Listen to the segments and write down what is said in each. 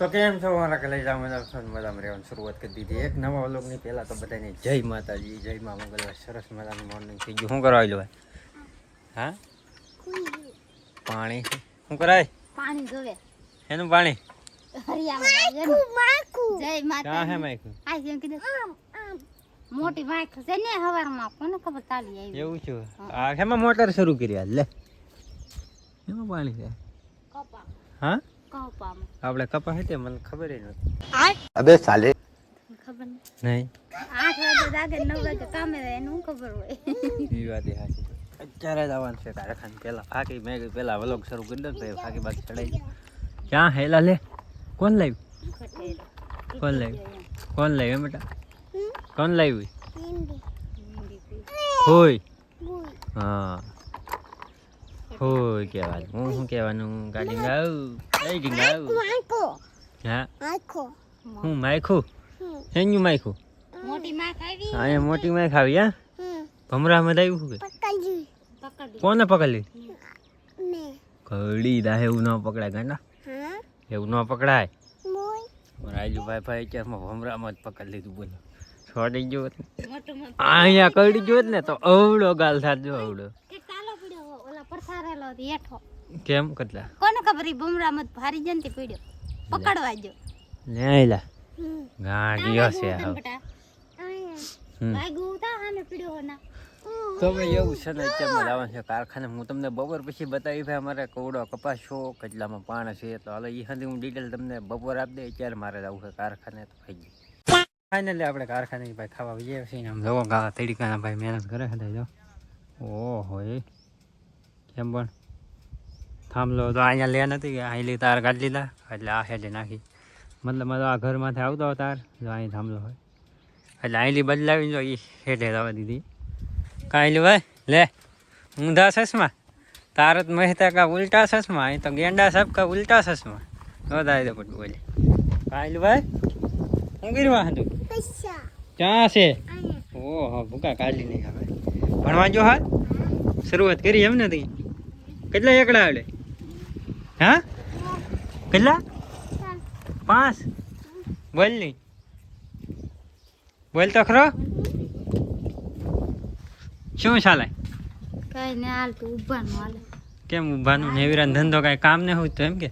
તો કેમ છો મારા કલેજા મજામાં રહેવાની શરૂઆત કરી દીધી એક નવા વ્લોગની પહેલા તો બધાને જય માતાજી જય મા મંગલવાર સરસ મજાનું મોર્નિંગ થઈ ગયું શું કરવા આવ્યો હા પાણી શું કરાય પાણી જોવે એનું પાણી મોટી માઈક છે ને હવારમાં કોને ખબર ચાલી આવી એવું છે આ કેમાં મોટર શરૂ કરી લે એમાં પાણી છે કપા હા કપામાં આપણે કપા હતી મને ખબર નથી अबे साले ખબર નહીં 8 વાગે જાગે 9 વાગે કામે જાય એનું ખબર હોય એ વાત એ સાચી અત્યારે જ આવવાનું છે કારખાને પેલા ફાકી મેં પેલા વ્લોગ શરૂ કરી દો ભાઈ ફાકી બાકી ચડાઈ ક્યાં હેલા લે કોણ લાવ્યું કોણ લાવ્યું બેટા કોણ લાવ્યું હોય હા હોય કહેવાનું હું શું કહેવાનું ગાડી ગાવ કઈ ગાવ હા હું માયખું એનું માયખું મોટી માઈક આવી અહીંયા મોટી માય ખાવી હા ભમરામાં આવ્યું કે પકડી કોને પકડી કડી દા એવું ન પકડાય ગાંડા એવું ન પકડાય રાજુ ભાઈ અત્યારમાં ભમરામાં જ પકડી લીધું બોલો છોડી ગયો મોટું અહીંયા કડી ગયો ને તો અવડો ગાલ થાત જો અવડો એક તાલો પડ્યો ઓલા પરસારેલો હેઠો કેમ કેટલા કોને ખબર ઈ બમરામાં ભારી જંતી પડ્યો પકડવા જો લેલા ગાંડિયો છે આવ વાગ્યું તા હામે પડ્યો ના તો ભાઈ એવું છે ને અત્યારમાં લાવવાનું છે કારખાને હું તમને બપોર પછી બતાવી ભાઈ અમારે કવડો કપાસ છો કેટલામાં પાણ છે તો હાલ એ સુધી હું ડિટેલ તમને બપોર આપી દે અત્યારે મારે જવું છે કારખાને તો ખાઈ ગઈ ફાઇનલી આપણે કારખાને ભાઈ ખાવા જઈએ છીએ આમ જવો ગા તડીકાના ભાઈ મહેનત કરે છે જો ઓહો એ કેમ પણ થાંભલો તો અહીંયા લે નથી કે અહીં તાર કાઢી લીધા એટલે આ હેડે નાખી મતલબ આ ઘરમાંથી આવતો તાર જો અહીં થાંભલો હોય એટલે અહીંલી બદલાવી જો એ હેઠે જવા દીધી કાંઈ ભાઈ લે ઊંધા ચશ્મા તારત મહેતા કા ઉલ્ટા ચશ્મા અહીં તો ગેંડા સબ કા ઉલ્ટા ચશ્મા વધારે તો પડતું બોલે કાંઈ ભાઈ શું કર્યું હતું ક્યાં છે ઓહો ભૂકા કાઢી નહીં હવે ભણવા જો હાલ શરૂઆત કરી એમ નથી કેટલા એકડા આવડે હા કેટલા 5 બોલ નહીં બોલ તો ખરો શું ચાલે કઈ ને હાલ તું ઊભાનું હાલે કેમ ઊભાનું નેવીરાન ધંધો કાંઈ કામ ને હોય તો એમ કે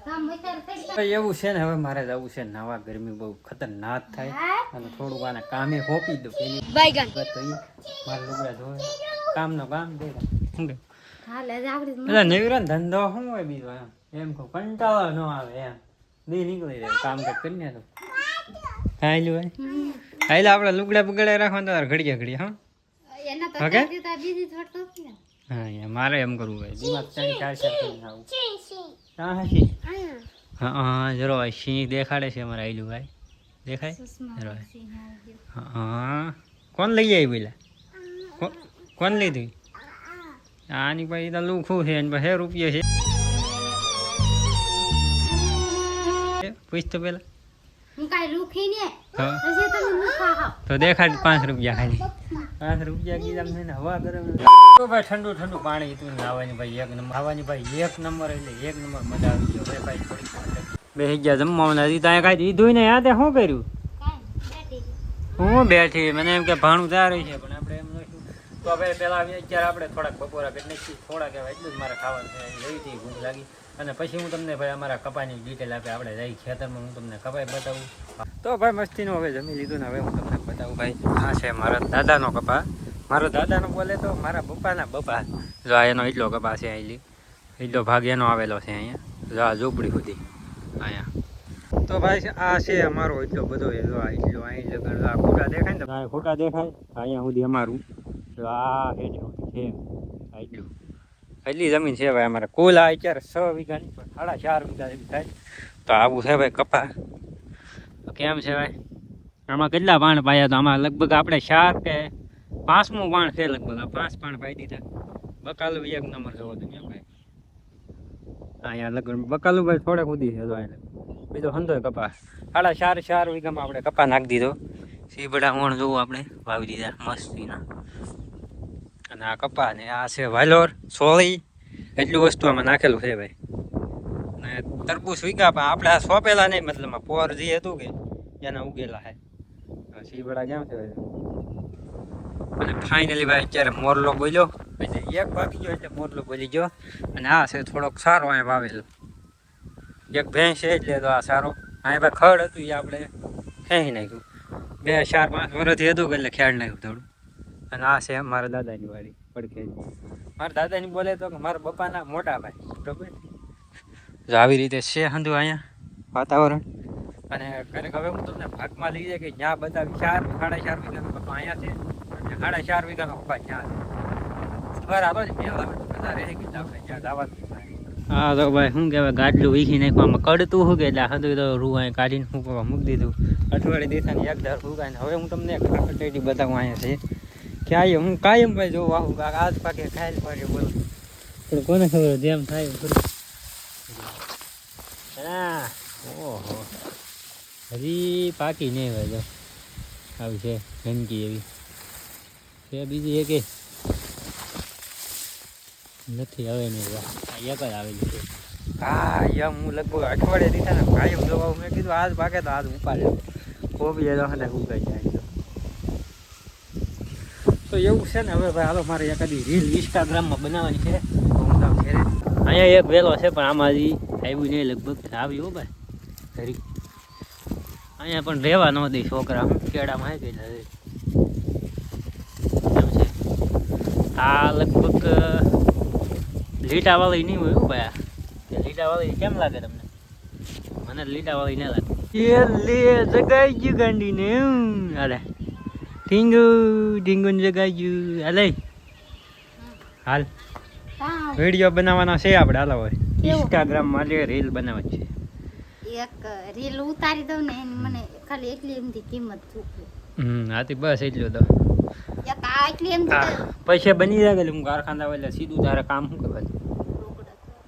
કામ વિચાર થઈ એવું છે ને હવે મારે જવું છે નાવા ગરમી બહુ ખતરનાક થાય અને થોડુંક આને કામે હોપી દઉં પેલી બાયગન તો ઈ મારે લુગડા ધોવે કામનો કામ દે શું કે હાલે જાગડી એટલે નેવીરાન ધંધો શું હોય બીજો એમ કહું કંટાળો ન આવે એમ દી નીકળી જાય કામ કંઈક કરીને તો હાઈલું ભાઈ હાઈલા આપણે લુગડા બુગડા રાખવાનું તો ઘડીએ હા એના તો ઓકે દીતા બીજી થોડો ને હા યાર મારે એમ કરવું હોય દિમાગ 4 કરીને આવું હા હાશી હા જરો સિંહ દેખાડે છે અમારા આઈલું ભાઈ દેખાય જરો હા કોણ લઈ આવી પેલા કોણ લીધું આની પછી તો લુખું છે ને પછી રૂપિયા છે પૂછ તો પેલા હું કાઈ રૂખી ને હા પછી તમે મુખા હાવ તો દેખાડ 5 રૂપિયા ખાલી 5 રૂપિયા કીધા ને હવા ગરમ તો ભાઈ ઠંડુ ઠંડુ પાણી હતું નાવાની ભાઈ એક નંબર ખાવાની ભાઈ એક નંબર એટલે એક નંબર મજા આવી ગયો ભાઈ ભાઈ થોડી બે ગયા જમવાના હતી ત્યાં કાંઈ દીધું ને યાદ શું કર્યું કાઈ બેઠી હું બેઠી મને એમ કે ભાણું તૈયાર છે પણ આપણે એમ નહોતું તો ભાઈ પેલા અત્યારે આપણે થોડાક બપોરા એટલે થોડા કહેવાય એટલું જ મારે ખાવાનું છે એવી હતી ભૂખ લાગી અને પછી હું તમને ભાઈ અમારા કપાની ડિટેલ આપે આપણે જઈ ખેતરમાં હું તમને કપાઈ બતાવું તો ભાઈ મસ્તીનો હવે જમી લીધું ને હવે હું તમને બતાવું ભાઈ આ છે મારા દાદાનો કપા મારો દાદાનો બોલે તો મારા પપ્પાના બપા જો આ એનો એટલો કપા છે અહીં એટલો ભાગ એનો આવેલો છે અહીંયા જો આ ઝૂંપડી સુધી અહીંયા તો ભાઈ આ છે અમારો એટલો બધો એટલો એટલો અહીં લગન આ ખોટા દેખાય ને તો ખોટા દેખાય અહીંયા સુધી અમારું તો આ છે એટલું એટલી જમીન છે ભાઈ અમારે કુલ આ અત્યારે 6 વીઘાની પણ 4.5 વીઘા જેવી થાય તો આવું છે ભાઈ કપા તો કેમ છે ભાઈ આમાં કેટલા પાણ પાયા તો આમાં લગભગ આપણે 4 કે 5મું પાણ છે લગભગ 5 પાણ પાઈ દીધા બકાલું એક નંબર જોવો તમે ભાઈ અહીંયા લગભગ બકાલું ભાઈ થોડે કૂદી છે તો બીજો હંધોય કપા 4.5 વીઘામાં આપણે કપા નાખી દીધો સીબડા વણ જોવું આપણે વાવી દીધા મસ્તીના અને આ કપા ને આ છે વાલોર સોળી એટલું વસ્તુ આમાં નાખેલું છે ભાઈ અને તરબૂચ વીઘા પણ આપણે આ સોંપેલા નહીં, મતલબ પોર જે હતું કે એના ઉગેલા હે. સીવડા કેમ છે અને ફાઇનલી ભાઈ અત્યારે મોરલો બોલ્યો એટલે એક બાકી ગયો એટલે મોરલો બોલી ગયો. અને આ છે થોડોક સારો અહીંયા વાવેલો, એક ભેંસ છે એટલે તો આ સારો. અહીંયા ભાઈ ખડ હતું એ આપણે ખેંચી નાખ્યું, 2-4-5 વર્ષથી હતું એટલે ખેડ નાખ્યું થોડું. અને આ છે મારા દાદાની વાડી પડખે. મારા દાદાની બોલે તો કે મારા પપ્પાના મોટા ભાઈ, બરોબર. જો આવી રીતે છે હંધું અહીંયા વાતાવરણ. અને ક્યારેક હવે હું તમને ભાગમાં લઈ જાય કે જ્યાં બતાવી 4-4.5 વીઘાનો પપ્પા અહીંયા છે અને 4.5 વીઘાનો પપ્પા ત્યાં છે. બરાબર જ મેળ આવે બધા રહી ગયા આપણે જ્યાં દાવાનું. હા તો ભાઈ શું કહેવાય, ગાડલું વીખી નાખવામાં કડતું શું કે એટલે હતું તો રૂ અહીં કાઢીને હું મૂકી દીધું. અઠવાડિયે દેખાને એક ધાર ફૂકાય ને હવે હું તમને ખાકટેટી બતાવું અહીંયા છે ક્યાંય હું કાયમ ભાઈ જોઉં આવું આજ પાકે ખાયલ પાકે બોલો પણ કોને ખબર જેમ થાય હા. ઓહો હજી પાકી નહીં ભાઈ, જો આવી છે ગંદકી એવી છે, બીજી એક નથી હવે નહીં, એક જ આવેલી છે. હા એમ હું લગભગ અઠવાડિયે દીધા ને કાયમ જોવા મેં કીધું આજ પાકે તો આજ ઉપાડે કોબી ને ઉગાઈ જાય તો એવું છે ને. હવે ભાઈ હાલો મારે એકાદી રીલ ઇન્સ્ટાગ્રામમાં બનાવવાની છે. અહીંયા એક વેલો છે પણ આમાં હજી આવ્યું નહીં, લગભગ આવી હો ભાઈ ઘરી. અહીંયા પણ રહેવા ન દે છોકરા, હું કેળામાં આવી ગયેલા એમ છે. આ લગભગ લીટાવાળી નહીં હોય ભાઈ. લીટાવાળી કેમ લાગે તમને? મને લીટાવાળી ના લાગે. લે જગાઈ ગયું ગાંડીને. અરે ઢીંગુ ઢીંગુ ને જગાઈ ગયું. હાલે હાલ વિડીયો બનાવવાનો છે આપણે. હાલો હોય ઇન્સ્ટાગ્રામ માટે રીલ બનાવવાની છે. એક રીલ ઉતારી દઉં ને મને ખાલી એટલી એમથી કિંમત ચૂકવે. હાથી બસ એટલું તો એક આ એટલી એમથી પૈસા બની જાય એટલે હું કારખાના એટલે સીધું તારે કામ શું કરવાનું.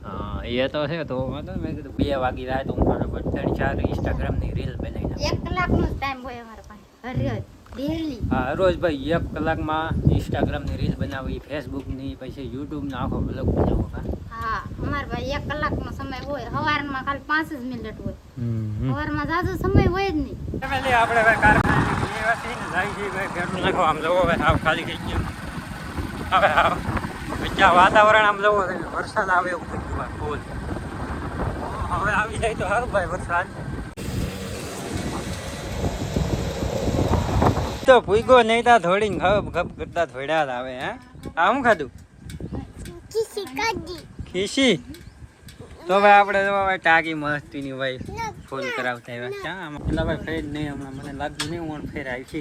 હા એ તો છે. તો વાંધો મેં કીધું 2 વાગી જાય તો હું બરાબર 3-4 ઇન્સ્ટાગ્રામની રીલ બનાવી નાખું. 1 કલાકનો ટાઈમ હોય અમારા પાસે હર ડેલી. હા રોજ ભાઈ 1 કલાકમાં ઇન્સ્ટાગ્રામની રીલ બનાવી, ફેસબુકની, પછી યુટ્યુબનો આખો બ્લોગ બનાવો. હા અમારા ભાઈ 1 કલાકનો સમય હોય, સવારમાં ખાલી 5 જ મિનિટ હોય. સવારમાં જાજો સમય હોય જ નહીં. ફેમિલી આપણે ભાઈ કારખાને જાય છે ભાઈ ઘરનું નાખો. આમ જવો ભાઈ આવ ખાલી થઈ ગયો. હવે આવ ત્યાં વાતાવરણ આમ જવો વરસાદ આવે એવું થઈ ગયું ફૂલ. હવે આવી જાય તો સારું ભાઈ વરસાદ. તો ભૂગો નહીં તા થોડી ગપ ગપ કરતા થોડ્યા આવે. હે આ શું ખાધું? ખીસી. તો ભાઈ આપણે તો ભાઈ ટાંકી મસ્તીની ભાઈ ફૂલ કરાવતા આવ્યા. ક્યાં પેલા ભાઈ ફેર નહીં હમણાં મને લાગતું નહીં હું ફેર આવી છે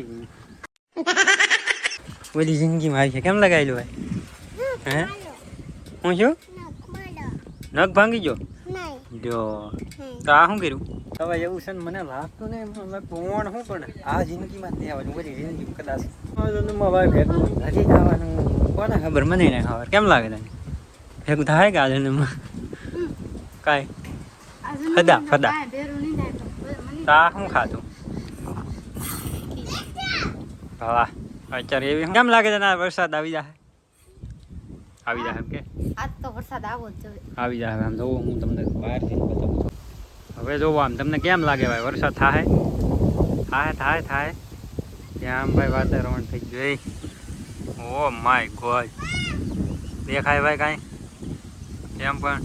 ઓલી જિંદગીમાં આવી છે. કેમ લગાવેલું ભાઈ? હે હું શું નખ ભાંગી ગયો જો તો આ શું કર્યું? હવે એવું છે ને મને લાગતું નહીં કોણ શું પણ આ જિંદગીમાં જ નહીં આવવાનું. બધી જિંદગી કદાચ ભાઈ ભેગું નથી ખાવાનું. કોને ખબર, મને નહીં ખબર. કેમ લાગે તને ભેગું થાય કે આ જન્મમાં કાંઈ ફદા ફદા? તો આ શું ખાતું? હા અત્યારે એવી કેમ લાગે તને વરસાદ આવી જાય? આવી જાય એમ કે આજ તો વરસાદ આવો જ જોઈએ. આવી જાય. આમ જોવો હું તમને બહારથી બતાવું. હવે જોવો આમ તમને કેમ લાગે ભાઈ વરસાદ થાય? થાય ત્યાં આમ ભાઈ વાતાવરણ થઈ ગયું. ઓ માય ગોડ દેખાય ભાઈ કાંઈ કેમ પણ.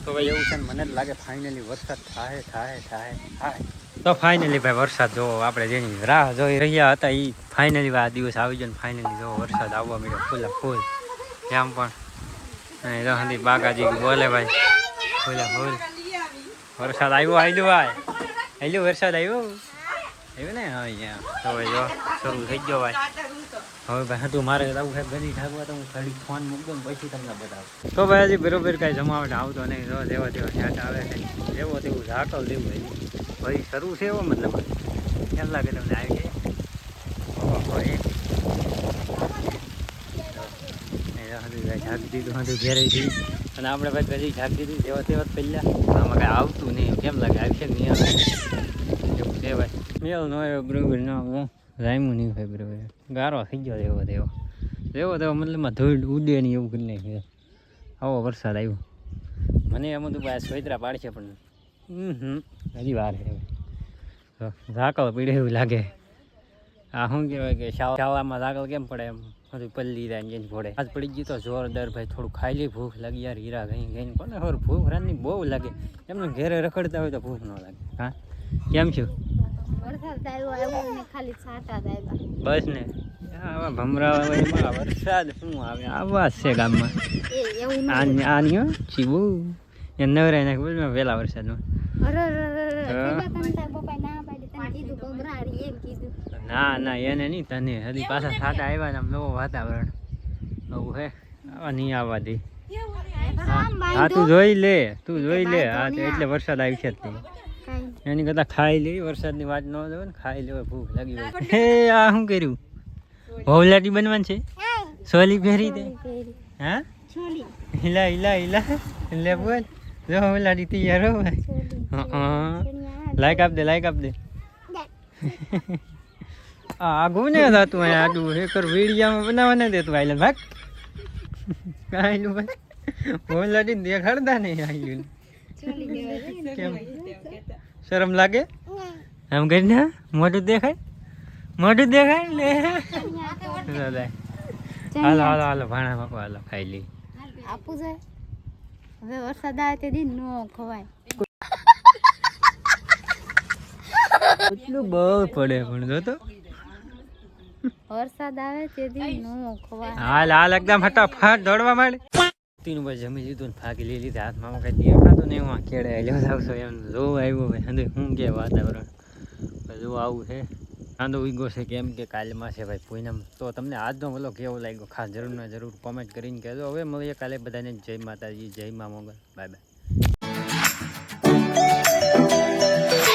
તો ભાઈ એવું છે ને મને જ લાગે ફાઇનલી વરસાદ થાય. તો ફાઇનલી ભાઈ વરસાદ જોવો આપણે જેની રાહ જોઈ રહ્યા હતા એ ફાઇનલી આ દિવસ આવી ગયો ને ફાઇનલી જોવો વરસાદ આવવા મળ્યો ફૂલા ફૂલ. એમ પણ અહીં રહી બાકાજી બોલે ભાઈ ફૂલા ફૂલ. વરસાદ આવ્યો આયલું વરસાદ આવ્યો ને. હા તો ભાઈ જો શરૂ થઈ ગયો ભાઈ. હવે ભાઈ હતું મારે આવું સાહેબ ગદી ઠાકવા તો હું ઘડી ફોન મૂકતો ને પછી તમને બતાવું. તો ભાઈ હજી બરોબર કાંઈ જમાવટ આવતો નહીં. જો જેવા તેવા ઠેઠ આવે છે જેવો તેવું ઝાટો લેવું ભાઈ શરૂ છે એવો મતલબ કેમ લાગે તમને આવી જાય? ઝાંકી દીધું હતું ઘેરેથી અને આપણે ભાઈ ગદી ઝાંકી દીધું જેવા તેવા પહેલાં આમાં કાંઈ આવતું નહીં. કેમ લાગે આવશે કે નહીં આવે એવું છે ભાઈ. મેળ ન આવ્યો બરોબર ના રાયમું નહીં ભાઈ બરોબર. ગારો થઈ ગયો જેવો તેવો મતલબમાં ધૂળ ઉડે નહીં એવું કરી નાખ્યું. આવો વરસાદ આવ્યો. મને એમ હતું ભાઈ સોયત્રા પાડશે પણ હજી વાર છે ઝાકળ પીડે એવું લાગે. આ શું કહેવાય કે શાળામાં ઝાકળ કેમ પડે એમ બધું પલ્લી જાય ને પડે. આજ પડી ગયું તો જોરદાર ભાઈ. થોડું ખાઈ લે, ભૂખ લાગી યાર. હીરા ગઈ ગઈને કોને ખબર ભૂખ રાતની બહુ લાગે. એમને ઘેરે રખડતા હોય તો ભૂખ ન લાગે. હા કેમ છું? બસ ને આવા ભમરા વરસાદ શું આવે આવા છે ગામમાં. આની ચીબુ એ નવરાય નાખ બોલ વહેલા વરસાદમાં. ના ના એને નહીં તને હજી પાછા સાટા આવ્યા ને આમ નવું વાતાવરણ આવું હે. આવા નહીં આવવા દે. હા તું જોઈ લે હા તો એટલે વરસાદ આવી છે જ નહીં. એની કરતા ખાઈ લે. વરસાદની વાત ન જોવે ને ખાઈ લેવા ભૂખ લાગી હોય. હે આ શું કર્યું? ભવલાટી બનવાનું છે? સોલી પહેરી દે. હા હિલા હિલા હિલા લે બોલ. જો ભવલાટી તૈયાર હો ભાઈ. લાઈક આપ દે લાઈક આપ દે. આગું ને થતું અહીંયા આડું એકર વીડિયામાં બનાવવા ના દેતું આઈલન ભાગ આઈલું ભાઈ. ભવલાટી દેખાડતા નહીં આઈલું. કેમ શરમ લાગે? એમ કરીને મોઢું દેખાય લે. હાલો હાલો હાલો ભાણા બાપુ હાલો ખાઈ લઈ. આપું છે હવે વરસાદ આવે તે દી નો ખવાય. એટલું બહુ પડે પણ જો તો વરસાદ આવે તે દી નો ખવાય. હાલ હાલ એકદમ ફટાફટ દોડવા માંડે. તીન બસ જમી લીધું ને ફાકી લઈ લીધા હાથમાં કઈ દેખાતું નહીં. હું ખેડે લ્યો આવશો એમ જોવું આવ્યું ભાઈ. અંદર શું કે વાતાવરણ જો આવું છે. આંધો ઉગો છે કેમ કે કાલમાં છે ભાઈ પૂનમ. તો તમને આજનો બોલો કેવો લાગ્યો ખાસ જરૂર કોમેન્ટ કરીને કહેજો. હવે મળીએ કાલે બધાને. જય માતાજી, જય મા મોગલ. Bye bye.